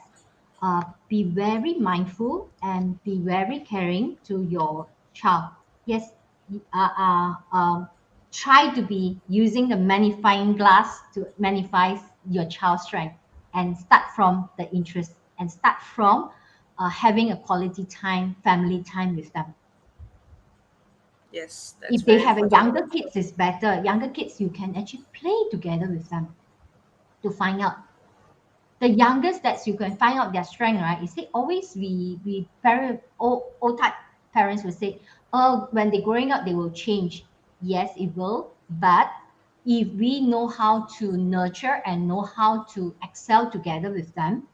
be very mindful and be very caring to your child. Yes, try to be using the magnifying glass to magnify your child's strength and start from the interest and start from having a quality time, family time with them. Yes, that's If they very have a important. younger kids, it's better. Younger kids, you can actually play together with them to find out the youngest that you can find out their strength, right? You see, always we parent old type parents will say, oh, when they're growing up, they will change. Yes, it will, but if we know how to nurture and know how to excel together with them,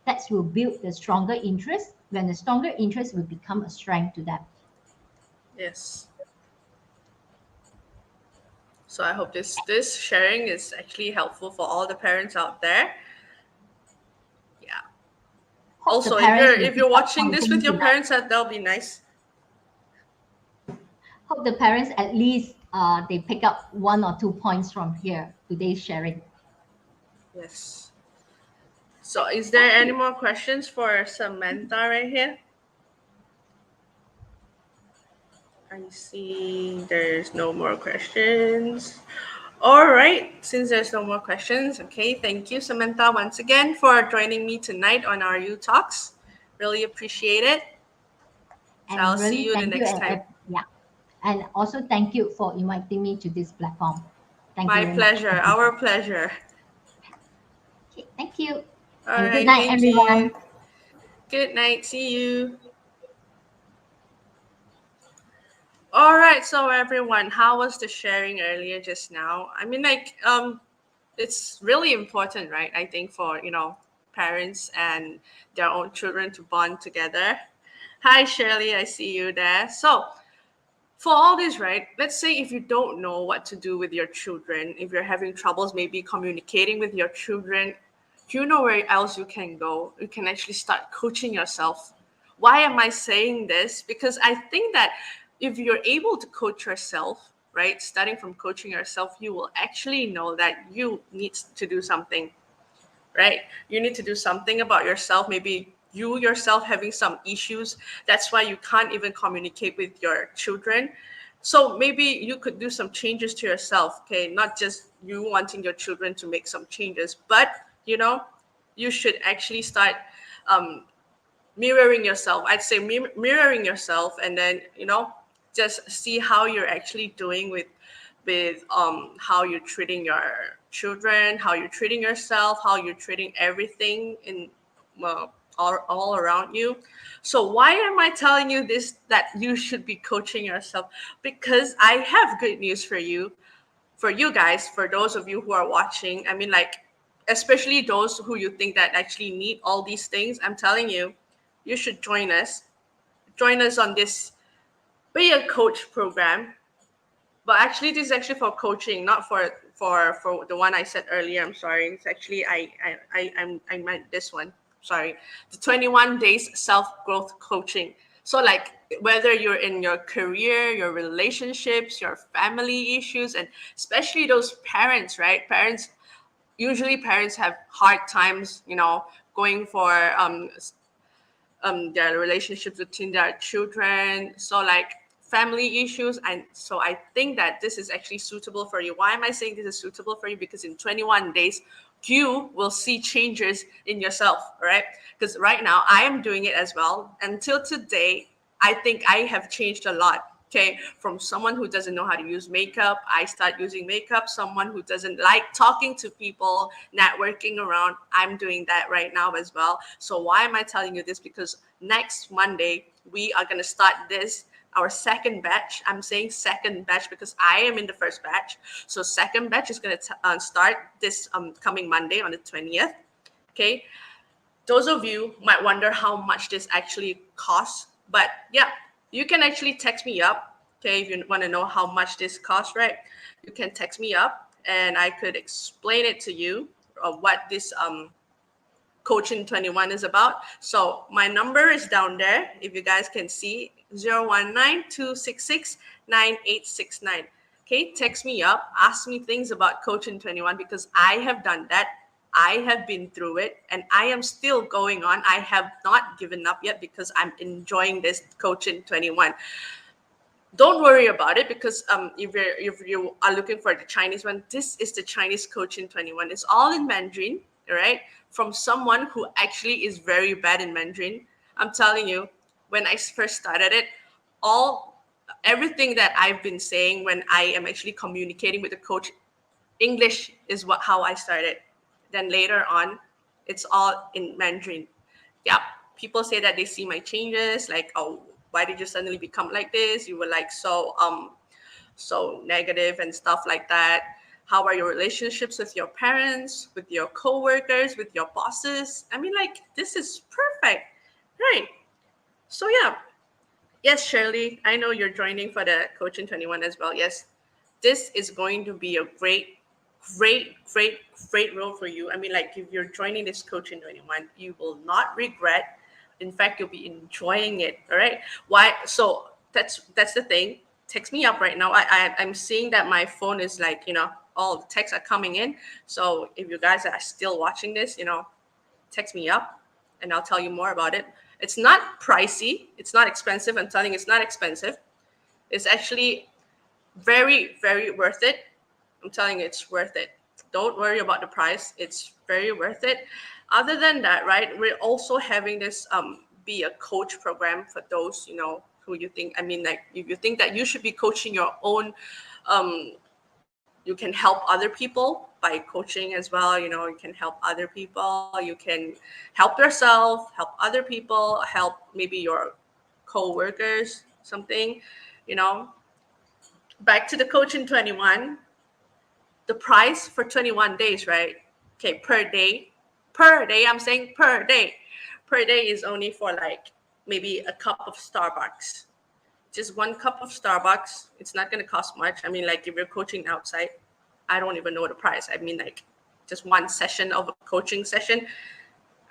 that will build the stronger interest. When the stronger interest will become a strength to them. Yes. So I hope this sharing is actually helpful for all the parents out there. Yeah. Hope the Also, parents will if pick you're up watching this something with your tonight. parents, that'll be nice. Hope the parents at least they pick up 1 or 2 points from here today's sharing. Yes. So is there Thank any you. more questions for Samantha right here? I see there's no more questions. All right, since there's no more questions, okay, thank you, Samantha, once again for joining me tonight on our UTALKS. Really appreciate it. So I'll And see really you the thank you next time. yeah, and also thank you for inviting me to this platform. Thank you My very much, pleasure, everyone. our pleasure. Okay, thank you, All and good right, night, thank everyone. you. Good night, see you. All right, so everyone, how was the sharing earlier just now? I mean, it's really important, right? I think for parents and their own children to bond together. Hi, Shirley, I see you there. So for all this, right? Let's say if you don't know what to do with your children, if you're having troubles maybe communicating with your children, you know where else you can go. You can actually start coaching yourself. Why am I saying this? Because I think that if you're able to coach yourself, right, starting from coaching yourself, you will actually know that you need to do something, right? You need to do something about yourself. Maybe you yourself having some issues. That's why you can't even communicate with your children. So maybe you could do some changes to yourself, okay? Not just you wanting your children to make some changes, but you should actually start um, mirroring yourself. I'd say mirroring yourself, and then just see how you're actually doing with how you're treating your children, how you're treating yourself, how you're treating everything in all around you. So why am I telling you this, that you should be coaching yourself? Because I have good news for you guys, for those of you who are watching. I mean, like, especially those who you think that actually need all these things. I'm telling you, you should join us on this be a coach program. But actually, this is actually for coaching, not for the one I said earlier. I'm sorry. It's actually I meant this one. Sorry, the 21 days self growth coaching. So like whether you're in your career, your relationships, your family issues, and especially those parents, right? Parents have hard times, going for their relationships between their children, so like family issues. And so I think that this is actually suitable for you. Why am I saying this is suitable for you? Because in 21 days you will see changes in yourself, right? Because right now I am doing it as well. Until today, I think I have changed a lot. Okay, from someone who doesn't know how to use makeup, I start using makeup. Someone who doesn't like talking to people, networking around, I'm doing that right now as well. So why am I telling you this? Because next Monday we are going to start this, our second batch. I'm saying second batch because I am in the first batch. So second batch is going to start this coming Monday on the 20th. Okay, those of you might wonder how much this actually costs, but yeah, you can actually text me up. Okay, if you want to know how much this costs, right? You can text me up and I could explain it to you what this Coaching 21 is about. So my number is down there. If you guys can see, 019-266-9869. Okay, text me up, ask me things about Coaching 21 because I have done that. I have been through it and I am still going on. I have not given up yet because I'm enjoying this Coaching 21. Don't worry about it because if you are looking for the Chinese one, this is the Chinese Coaching 21. It's all in Mandarin, all right? From someone who actually is very bad in Mandarin. I'm telling you, when I first started it, everything that I've been saying when I am actually communicating with the coach, English is how I started. Then later on, it's all in Mandarin. Yeah, people say that they see my changes, like, oh, why did you suddenly become like this? You were like so negative and stuff like that. How are your relationships with your parents, with your coworkers, with your bosses? I mean, like, this is perfect, right? So yeah, yes, Shirley, I know you're joining for the Coaching 21 as well. Yes, this is going to be a great role for you. I mean, like, if you're joining this Coaching 21, you will not regret. In fact, you'll be enjoying it. All right. Why? So that's the thing. Text me up right now. I'm seeing that my phone is like, all the texts are coming in. So if you guys are still watching this, text me up and I'll tell you more about it. It's not pricey. It's not expensive. I'm telling you, it's not expensive. It's actually very worth it. I'm telling you, it's worth it. Don't worry about the price. It's very worth it. Other than that, right, we're also having this be a coach program for those, who you think, I mean, like, if you think that you should be coaching your own, you can help other people by coaching as well. You can help other people. You can help yourself, help other people, help maybe your co-workers, something, you know. Back to the Coaching 21, the price for 21 days, right? Okay, per day, I'm saying per day is only for like maybe a cup of Starbucks. Just one cup of Starbucks. It's not going to cost much. I mean, like, if you're coaching outside, I don't even know the price. I mean, like, just one session of a coaching session,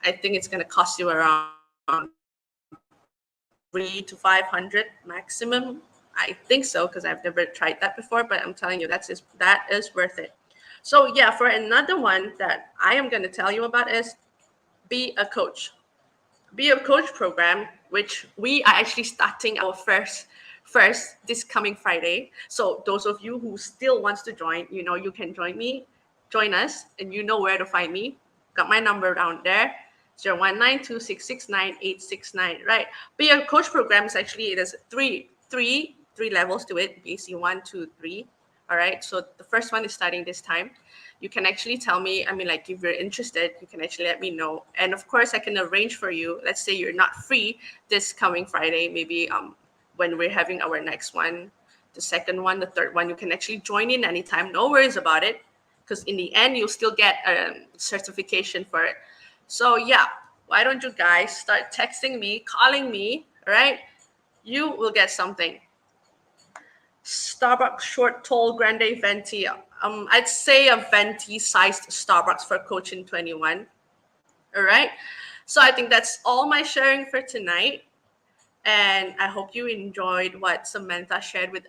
I think it's going to cost you around 300 to 500 maximum. I think so because I've never tried that before, but I'm telling you, that is worth it. So yeah, for another one that I am going to tell you about is Be a Coach. Be a Coach program, which we are actually starting our first this coming Friday. So those of you who still wants to join, you can join us, and you know where to find me. Got my number down there. 019-266-9869. Right. Be a Coach program is actually, it has three levels to it. BC 1, 2, 3. All right. So the first one is starting this time. You can actually tell me, I mean, like, if you're interested, you can actually let me know. And of course, I can arrange for you. Let's say you're not free this coming Friday, maybe when we're having our next one, the second one, the third one, you can actually join in anytime. No worries about it, because in the end, you'll still get a certification for it. So yeah, why don't you guys start texting me, calling me, right? You will get something. Starbucks short, tall, grande, venti. I'd say a venti-sized Starbucks for Coaching 21. All right. So I think that's all my sharing for tonight. And I hope you enjoyed what Samantha shared with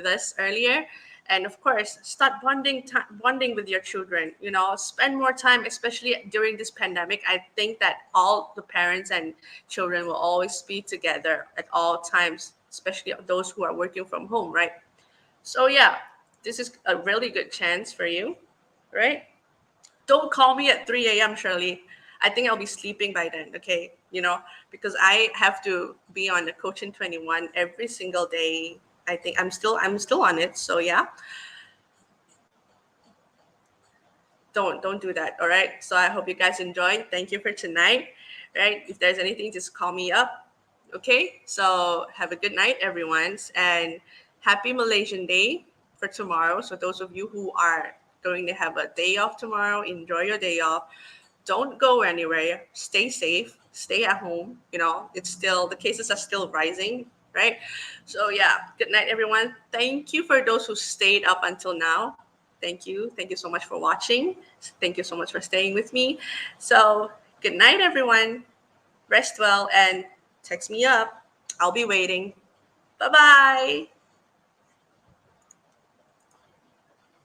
us earlier. And of course, start bonding with your children. Spend more time, especially during this pandemic. I think that all the parents and children will always be together at all times, especially those who are working from home, right? So yeah, this is a really good chance for you, right? Don't call me at 3 a.m., Shirley. I think I'll be sleeping by then, okay? Because I have to be on the Coaching 21 every single day. I think I'm still on it. So yeah. Don't do that, all right? So I hope you guys enjoyed. Thank you for tonight. Right? If there's anything, just call me up. Okay? So have a good night, everyone, and happy Malaysian Day for tomorrow. So those of you who are going to have a day off tomorrow, enjoy your day off. Don't go anywhere. Stay safe. Stay at home. The cases are still rising, right? So yeah, good night, everyone. Thank you for those who stayed up until now. Thank you. Thank you so much for watching. Thank you so much for staying with me. So, good night, everyone. Rest well and text me up. I'll be waiting. Bye bye.